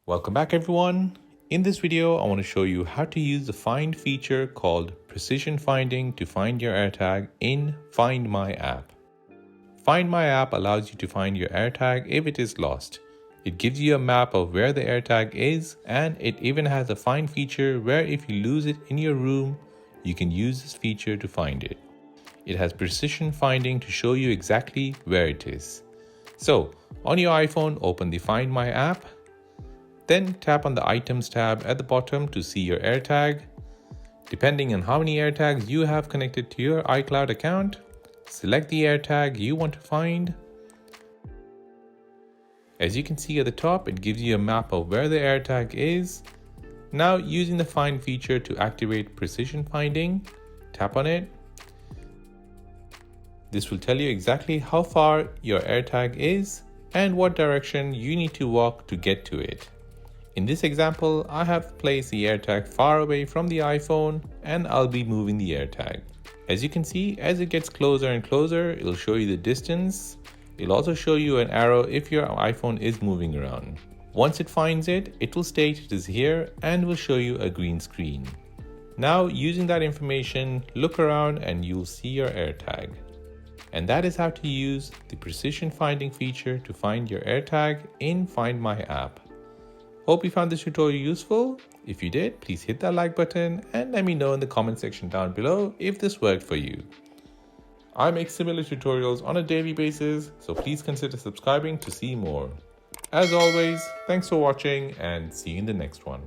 Welcome back everyone. In this video, I want to show you how to use the find feature called precision finding to find your AirTag in Find My app. Find My app allows you to find your AirTag if it is lost. It gives you a map of where the AirTag is, and it even has a find feature where if you lose it in your room, you can use this feature to find it. It has precision finding to show you exactly where it is. So on your iPhone, open the Find My app. Then tap on the Items tab at the bottom to see your AirTag. Depending on how many AirTags you have connected to your iCloud account, select the AirTag you want to find. As you can see at the top, it gives you a map of where the AirTag is. Now, using the Find feature to activate precision finding, tap on it. This will tell you exactly how far your AirTag is and what direction you need to walk to get to it. In this example, I have placed the AirTag far away from the iPhone and I'll be moving the AirTag. As you can see, as it gets closer and closer, it'll show you the distance. It'll also show you an arrow if your iPhone is moving around. Once it finds it, it will state it is here and will show you a green screen. Now, using that information, look around and you'll see your AirTag. And that is how to use the precision finding feature to find your AirTag in Find My app. Hope you found this tutorial useful. If you did, please hit that like button and let me know in the comment section down below if this worked for you. I make similar tutorials on a daily basis, so please consider subscribing to see more. As always, thanks for watching and see you in the next one.